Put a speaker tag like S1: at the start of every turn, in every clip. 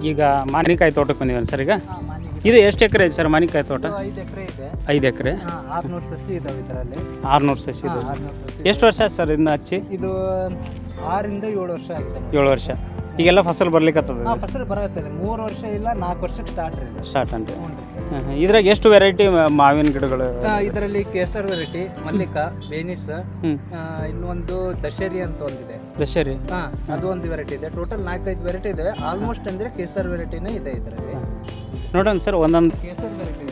S1: ಈಗ ಮಾವಿನಕಾಯಿ ತೋಟಕ್ಕೆ ಬಂದಿದ್ದಾನೆ ಸರ್ ಈಗ. ಇದು ಎಷ್ಟು ಎಕರೆ ಇದೆ ಸರ್ ಮಾವಿನಕಾಯಿ ತೋಟ?
S2: 5 ಎಕರೆ ಇದೆ.
S1: 5 ಎಕರೆ.
S2: 600 ಸಸಿ ಇದಾವೆ ಇದರಲ್ಲಿ.
S1: 600 ಸಸಿ ಇದೆ. ಎಷ್ಟು ವರ್ಷ ಸರ್ ಇನ್ನು ಹಚ್ಚಿ?
S2: ಇದು 6 ಇಂದ 7 ವರ್ಷ ಆಗಿದೆ.
S1: 7 ವರ್ಷ. ಈಗೆಲ್ಲ ಫಸಲು ಬರ್ಲಿಕ್ಕತ್ತದ?
S2: ಫಸಲು ಬರುತ್ತೆ. 3 ವರ್ಷ ಇಲ್ಲ 4 ವರ್ಷಕ್ಕೆ ಸ್ಟಾರ್ಟ್
S1: ಅನ್ರಿ. ಇದ್ರಾಗ ಎಷ್ಟು ವೆರೈಟಿ ಮಾವಿನ ಗಿಡಗಳು?
S2: ಇದರಲ್ಲಿ ಕೇಸರ್ ವೆರೈಟಿ, ಮಲ್ಲಿಕಾ, ಬೇನಿಸ್, ಇನ್ನೊಂದು ದಶೇರಿ ಅಂತ ಒಂದಿದೆ.
S1: ದಶೇರಿ
S2: ಅದು ಒಂದು ವೆರೈಟಿ ಇದೆ. ಟೋಟಲ್ 4-5 ವೆರೈಟಿ ಇದೆ. ಆಲ್ಮೋಸ್ಟ್ ಅಂದ್ರೆ ಕೇಸರ್ ವೆರೈಟಿನೇ ಇದೆ ಇದರಲ್ಲಿ.
S1: ನೋಡೋಣ ಸರ್ ಒಂದೊಂದು.
S2: ಕೇಸರ್ ವೆರೈಟಿ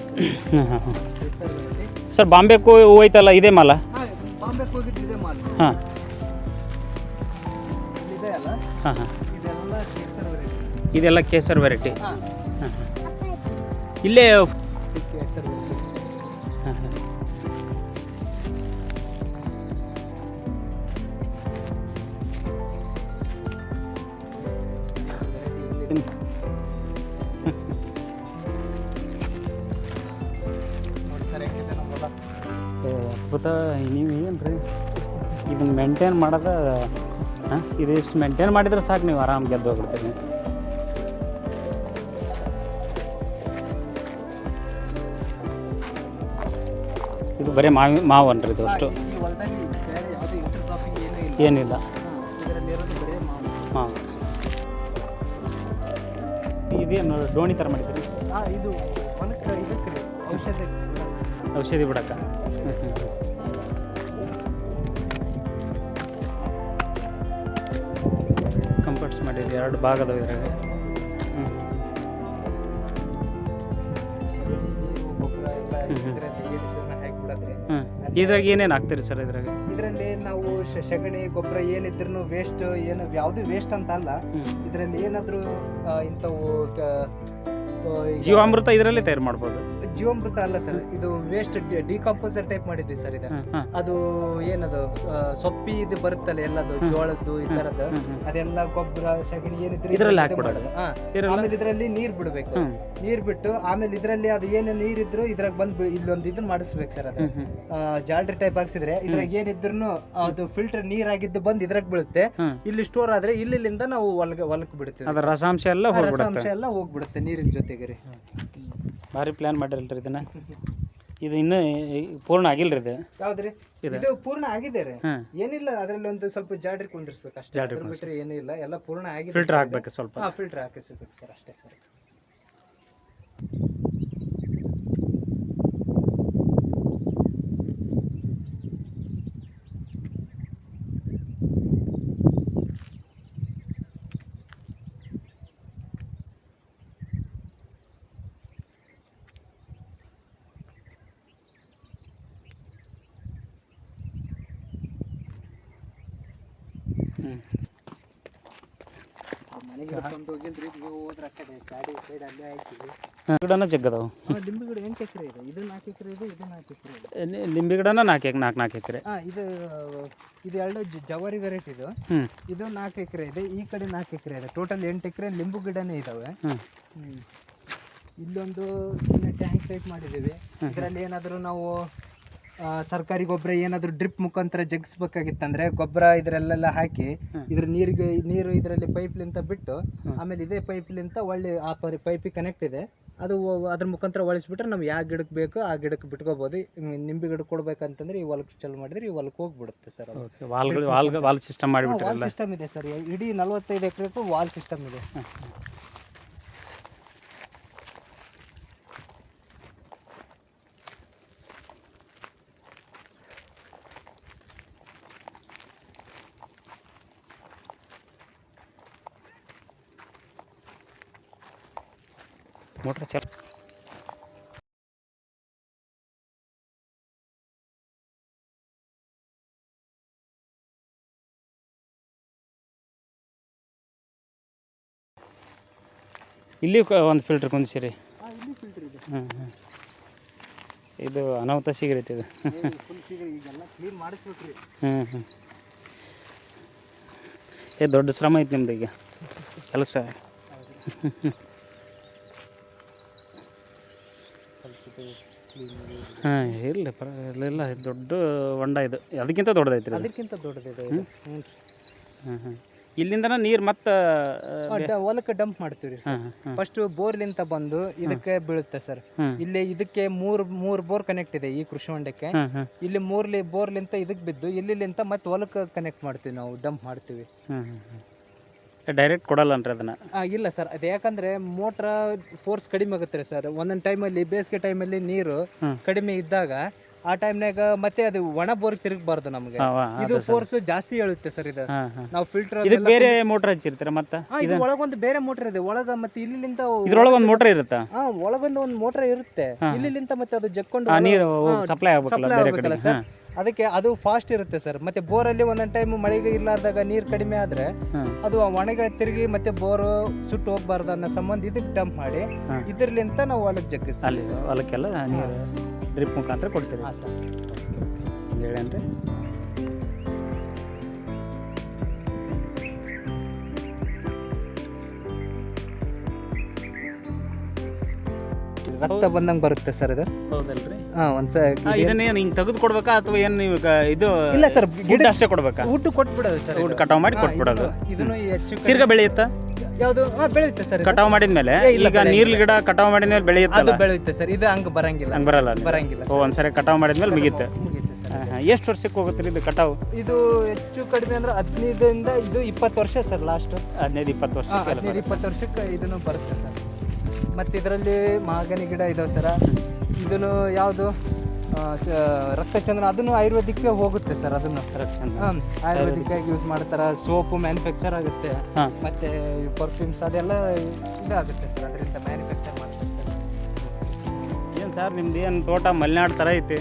S1: ಸರ್ ಬಾಂಬೆಗೂ ಹೂ ಐತಲ್ಲ, ಇದೇ ಮಾಲ?
S2: ಬಾಂಬೆಗೆ ಹೋಗಿದ್ದು ಇದೆ ಮಾಲ್.
S1: ಹಾಂ
S2: ಇದೆ ಅಲ್ಲ.
S1: ಹಾಂ ಹಾಂ,
S2: ಇದೆಲ್ಲ ಕೇಸರ್ ವೆರೈಟಿ.
S1: ಇದೆಲ್ಲ ಕೇಸರ್ ವೆರೈಟಿ. ಹಾಂ ಹಾಂ, ಇಲ್ಲೇ
S2: ಕೇಸರ್ ವೆರೈಟಿ.
S1: ಹಾಂ ಹಾಂ. ಅದ್ಭುತ. ನೀವು ಏನು ರೀ ಇದನ್ನು ಮೇಂಟೈನ್ ಮಾಡೋದ? ಹಾಂ, ಇದಿಷ್ಟು ಮೇಂಟೈನ್ ಮಾಡಿದ್ರೆ ಸಾಕು, ನೀವು ಆರಾಮ್ ಗೆದ್ದು ಹೋಗ್ಬಿಡ್ತೀರಿ. ಇದು ಬರೀ ಮಾವು ಅನ್ರಿ ಇದು ಅಷ್ಟು? ಏನಿಲ್ಲ. ಮಾವು. ಇದೇನು ಡೋಣಿ ಥರ ಮಾಡಿದ್ದೀರಿ?
S2: ಇದು
S1: ಔಷಧಿ ಬಿಡಕ್ಕ. ಕಂಫರ್ಟ್ಸ್ ಮಾಡಿದ್ರಿ, 2 ಭಾಗ ಅದಾವೆ ಇದ್ರಾಗ. ಇದ್ರಾಗ ಏನೇನು ಹಾಕ್ತೀರಿ ಸರ್ ಇದ್ರಾಗ?
S2: ಇದರಲ್ಲಿ ನಾವು ಸಗಣಿ ಗೊಬ್ಬರ ಏನಿದ್ರು ವೇಸ್ಟ್, ಏನು ಯಾವುದು ವೇಸ್ಟ್ ಅಂತ ಅಲ್ಲ. ಇದರಲ್ಲಿ ಏನಾದರೂ ಇಂಥವು
S1: ಜೀವಾಮೃತ ಇದರಲ್ಲಿ ತಯಾರು ಮಾಡ್ಬೋದು.
S2: ಜೀವಾಮೃತ ಅಲ್ಲ ಸರ್, ಇದು ವೇಸ್ಟ್ ಡಿಕಂಪೋಸರ್ ಟೈಪ್ ಮಾಡಿದ್ವಿ ಸರ್. ಇದು ಅದು ಏನದು ಸೊಪ್ಪಿ ಇದು ಬರುತ್ತಲ್ಲ ಎಲ್ಲದು, ಜೋಳದ್ದು ಈ ತರದ್ದು, ಅದೆಲ್ಲ ಗೊಬ್ಬರ ಸಗಣಿ ಏನಿದ್ರು
S1: ಇದರಲ್ಲಿ ಹಾಕ್ಬಿಡೋದು.
S2: ಆಮೇಲೆ ಇದರಲ್ಲಿ ನೀರ್ ಬಿಡ್ಬೇಕು. ನೀರ್ ಬಿಟ್ಟು ಆಮೇಲೆ ಇದರಲ್ಲಿ ಅದು ಏನೇ ನೀರಿದ್ರು ಇದ್ರಾಗ ಬಂದು ಇಲ್ಲೊಂದು ಇದನ್ನ ಮಾಡಿಸ್ಬೇಕು ಸರ್. ಅದು ಜಾಲ್ರಿ ಟೈಪ್ ಹಾಕ್ಸಿದ್ರೆ ಇದ್ರಾಗ ಏನಿದ್ರು ಅದು ಫಿಲ್ಟರ್ ನೀರಾಗಿದ್ದು ಬಂದು ಇದ್ರಾಗ ಬೀಳುತ್ತೆ. ಇಲ್ಲಿ ಸ್ಟೋರ್ ಆದ್ರೆ ಇಲ್ಲಿಂದ ನಾವು ಹೊಲಕ್ ಬಿಡ್ತೀವಿ.
S1: ಅದರ ರಸಾಂಶ ಎಲ್ಲ
S2: ಹೋಗ್ಬಿಡುತ್ತೆ ನೀರಿನ ಜೊತೆಗೆ.
S1: ಭಾರಿ ಪ್ಲಾನ್ ಮಾಡಿರಲ್ರಿ ಇದನ್ನ. ಇದು ಇನ್ನೂ ಪೂರ್ಣ ಆಗಿಲ್ರಿ ಇದು?
S2: ಯಾವ್ದ್ರಿ? ಇದು ಪೂರ್ಣ ಆಗಿದೆ ರೀ. ಏನಿಲ್ಲ, ಅದ್ರಲ್ಲಿ ಒಂದು ಸ್ವಲ್ಪ ಜಾಡ್ರಿ ಕುಂದಿರ್ಸ್ಬೇಕು ಅಷ್ಟೇ. ಜಾಡ್ರಿ ಬಿಟ್ರೆ ಏನಿಲ್ಲ, ಎಲ್ಲ ಪೂರ್ಣ ಆಗಿದೆ.
S1: ಫಿಲ್ಟರ್ ಹಾಕ್ಬೇಕು ಸ್ವಲ್ಪ.
S2: ಫಿಲ್ಟರ್ ಹಾಕಿಸ್ಬೇಕು ಸರ್, ಅಷ್ಟೇ ಸರ್.
S1: ಗಿಡನ ಜಗ್ಗದಾವು.
S2: ಲಿಂಬೆ ಗಿಡ 8 ಎಕರೆ ಇದೆ. ಇದು 4 ಎಕರೆ ಇದೆ, ಇದು 4 ಎಕರೆ ಇದೆ.
S1: ಲಿಂಬೆ ಗಿಡನ 4 ಎಕರೆ.
S2: ಇದು 2 ಜವಾರಿ ವೆರೈಟಿ. ಇದು 4 ಎಕರೆ ಇದೆ, ಈ ಕಡೆ 4 ಎಕರೆ ಇದೆ. ಟೋಟಲ್ 8 ಎಕರೆ ಲಿಂಬು ಗಿಡನೇ ಇದಾವೆ. ಇಲ್ಲೊಂದು ಟ್ಯಾಂಕ್ ಟೈಪ್ ಮಾಡಿದ್ದೀವಿ. ಇದರಲ್ಲಿ ಏನಾದರೂ ನಾವು ಸರ್ಕಾರಿ ಗೊಬ್ಬರ ಏನಾದರೂ ಡ್ರಿಪ್ ಮುಖಾಂತರ ಜಗ್ಗಿಸ್ಬೇಕಾಗಿತ್ತಂದ್ರೆ ಗೊಬ್ಬರ ಇದರಲ್ಲೆಲ್ಲ ಹಾಕಿ ಇದ್ರ ನೀರು ಇದರಲ್ಲಿ ಪೈಪ್ಲಿಂತ ಬಿಟ್ಟು ಆಮೇಲೆ ಇದೇ ಪೈಪ್ಲಿಂತ ಒಳ್ಳೆ ಆ ಪೈಪಿಗೆ ಕನೆಕ್ಟ್ ಇದೆ. ಅದು ಅದ್ರ ಮುಖಾಂತರ ಒಳಿಸ್ಬಿಟ್ರೆ ನಮ್ಗೆ ಯಾವ ಗಿಡಕ್ಕೆ ಬೇಕು ಆ ಗಿಡಕ್ಕೆ ಬಿಟ್ಕೋಬೋದು. ನಿಂಬೆ ಗಿಡ ಕೊಡ್ಬೇಕಂತಂದ್ರೆ ಈ ಹೊಲಕ್ಕೆ ಚಾಲು ಮಾಡಿದ್ರೆ ಈ ಹೊಲಕ್ಕೆ ಹೋಗ್ಬಿಡುತ್ತೆ ಸರ್.
S1: ವಾಲ್ ಸಿಸ್ಟಮ್ ಮಾಡಿಬಿಟ್ಟು
S2: ವಾಲ್ ಸಿಸ್ಟಮ್ ಇದೆ ಸರ್. ಇಡೀ 45 ಎಕರೆಗೂ ವಾಲ್ ಸಿಸ್ಟಮ್ ಇದೆ.
S1: ಮೋಟ್ರ್ ಚಾಲು. ಇಲ್ಲಿ ಒಂದು ಫಿಲ್ಟರ್ ಕುಂದಿಸಿರಿ. ಇದು ಅನಾಹುತ ಸಿಗರೈತಿ ಇದು. ದೊಡ್ಡ ಶ್ರಮ ಐತಿ ನಿಮ್ದು ಈಗ ಕೆಲಸ. ಹಾಂ, ಇಲ್ಲ ಪರವಾಗಿಲ್ಲ, ದೊಡ್ಡ ಹೊಂಡ ಇದು. ಅದಕ್ಕಿಂತ ದೊಡ್ಡದೈತಿ.
S2: ಅದಕ್ಕಿಂತ ದೊಡ್ಡದಿದೆ.
S1: ಹಾಂ ಹಾಂ. ಇಲ್ಲಿಂದನ ನೀರು ಮತ್ತೆ
S2: ಹೊಲಕ್ಕೆ ಡಂಪ್ ಮಾಡ್ತೀವಿ ಸರ್. ಫಸ್ಟ್ ಬೋರ್ಲಿಂತ ಬಂದು ಇದಕ್ಕೆ ಬೀಳುತ್ತೆ ಸರ್. ಇಲ್ಲಿ ಇದಕ್ಕೆ ಮೂರ್ ಬೋರ್ ಕನೆಕ್ಟ್ ಇದೆ ಈ ಕೃಷಿ ಹೊಂಡಕ್ಕೆ. ಇಲ್ಲಿ ಬೋರ್ಲಿಂತ ಇದಕ್ಕೆ ಬಿದ್ದು ಇಲ್ಲಿಂತ ಮತ್ತೆ ಹೊಲಕ್ಕೆ ಕನೆಕ್ಟ್ ಮಾಡ್ತೀವಿ, ನಾವು ಡಂಪ್ ಮಾಡ್ತೀವಿ.
S1: ಡೈರೆಕ್ಟ್ ಕೊಡಲ್ಲನ್ರಿ ಅದನ್ನ?
S2: ಇಲ್ಲ ಸರ್, ಅದು ಯಾಕಂದ್ರೆ ಮೋಟ್ರ ಫೋರ್ಸ್ ಕಡಿಮೆ ಆಗುತ್ತೆ ಸರ್. ಒಂದೊಂದು ಟೈಮಲ್ಲಿ ಬೇಸಿಗೆ ಟೈಮಲ್ಲಿ ನೀರು ಕಡಿಮೆ ಇದ್ದಾಗ ಆ ಟೈಮ್ನಾಗ ಮತ್ತೆ ಅದು ಒಣ ಬೋರ್ ತಿರುಗಬಾರ್ದು ನಮಗೆ. ಇದು ಫೋರ್ಸ್ ಜಾಸ್ತಿ ಹೇಳುತ್ತೆ ಸರ್. ಇದು ನಾವು ಫಿಲ್ಟರ್
S1: ಬೇರೆ ಮೋಟರ್ ಹಚ್ಚಿರ್ತೀರ ಮತ್ತೆ?
S2: ಇದು ಒಳಗೊಂದು ಬೇರೆ ಮೋಟರ್ ಇದೆ ಒಳಗ, ಮತ್ತೆ ಇಲ್ಲಿಂದ
S1: ಇದ್ರೊಳಗೆ ಒಂದು ಮೋಟರ್ ಇರುತ್ತಾ?
S2: ಒಳಗೊಂದು ಒಂದು ಮೋಟರ್ ಇರುತ್ತೆ. ಇಲ್ಲಿಂದ ಮತ್ತೆ ಅದು ಜಕ್ಕೊಂಡು
S1: ನೀರು ಸಪ್ಲೈ ಆಗ್ಬೇಕಲ್ಲ
S2: ಸರ್. ಅದಕ್ಕೆ ಅದು ಫಾಸ್ಟ್ ಇರುತ್ತೆ ಸರ್. ಮತ್ತೆ ಬೋರಲ್ಲಿ ಒಂದೊಂದು ಟೈಮ್ ಮಳೆಗೆ ಇರ್ಲಾರ್ದಾಗ ನೀರು ಕಡಿಮೆ ಆದ್ರೆ ಅದು ಒಣಗ ತಿರುಗಿ ಮತ್ತೆ ಬೋರ್ ಸುಟ್ಟು ಹೋಗ್ಬಾರ್ದು ಅನ್ನೋ ಸಂಬಂಧ ಇದಕ್ಕೆ ಡಂಪ್ ಮಾಡಿ ಇದ್ರಲಿಂತ ನಾವು ಹೊಲಕ್ಕೆ ಜಗ್ಗಿಸ್ತೀವಿ.
S1: ಹೊಲಕ್ಕೆಲ್ಲ ನೀರು ಡ್ರಿಪ್ ಮುಖಾಂತರ ಕೊಡ್ತೀವಿ.
S2: ಹಾಂ ಸರ್,
S1: ಹೇಳೇನ್ರಿ.
S2: ರಕ್ತ ಬಂದಂಗೆ ಬರುತ್ತೆ ಸರ್ ಇದು.
S1: ಹೌದಲ್ರಿ?
S2: ಇದನ್ನೇನು
S1: ಹಿಂಗೆ ತೆಗೆದು ಕೊಡ್ಬೇಕಾ ಅಥವಾ ಏನು ನೀವು ಇದು?
S2: ಇಲ್ಲ ಸರ್,
S1: ಗಿಡ ಅಷ್ಟೇ ಕೊಡ್ಬೇಕಾ?
S2: ಊಟ ಕೊಟ್ಬಿಡೋದು ಸರ್.
S1: ಊಟ ಕಟಾವ್ ಮಾಡಿ ಕೊಟ್ಬಿಡೋದು.
S2: ಇದನ್ನು ಹೆಚ್ಚು
S1: ತಿರ್ಗಾ ಬೆಳೆಯುತ್ತಾ?
S2: ಯಾವುದು? ಬೆಳೆಯುತ್ತೆ ಸರ್.
S1: ಕಟಾವ್ ಮಾಡಿದ್ಮೇಲೆ ಈಗ ನೀರ್ಲ ಗಿಡ ಕಟಾವ್ ಮಾಡಿದ್ಮೇಲೆ ಬೆಳೆಯುತ್ತೆ?
S2: ಅದು ಬೆಳೆಯುತ್ತೆ ಸರ್. ಇದು ಹಂಗೆ ಬರಂಗಿಲ್ಲ.
S1: ಹಂಗೆ ಬರಂಗಿಲ್ಲ. ಒಂದ್ಸರಿ ಕಟಾವ್ ಮಾಡಿದ್ಮೇಲೆ ಮುಗಿಯುತ್ತೆ. ಎಷ್ಟು ವರ್ಷಕ್ಕೆ ಹೋಗುತ್ತೆ ಇದು ಕಟಾವು?
S2: ಇದು ಹೆಚ್ಚು ಕಡಿಮೆ ಅಂದ್ರೆ 15ರಿಂದ ಇದು 20 ವರ್ಷ ಸರ್. ಲಾಸ್ಟ್
S1: 15-20 ವರ್ಷ.
S2: 15-20 ವರ್ಷಕ್ಕೆ ಇದನ್ನು ಬರುತ್ತೆ ಸರ್. ಮತ್ತು ಇದರಲ್ಲಿ ಮಹಾಗನಿ ಗಿಡ ಇದಾವೆ ಸರ. ಇದನ್ನು ಯಾವುದು ರಕ್ತಚಂದ್ರನ, ಅದನ್ನು ಆಯುರ್ವೇದಿಕ್ಗೆ ಹೋಗುತ್ತೆ ಸರ್. ಅದನ್ನು ಆಯುರ್ವೇದಿಕ್ಕಾಗಿ ಯೂಸ್ ಮಾಡ್ತಾರೆ. ಸೋಪು ಮ್ಯಾನುಫ್ಯಾಕ್ಚರ್ ಆಗುತ್ತೆ, ಮತ್ತು ಪರ್ಫ್ಯೂಮ್ಸ್ ಅದೆಲ್ಲ ಇದಾಗುತ್ತೆ ಸರ್. ಅದರಿಂದ ಮ್ಯಾನುಫ್ಯಾಕ್ಚರ್ ಮಾಡ್ತಾರೆ ಸರ್.
S1: ಏನು ಸರ್ ನಿಮ್ದು ಏನು ತೋಟ ಮಲೆನಾಡು ಥರ ಐತಿ?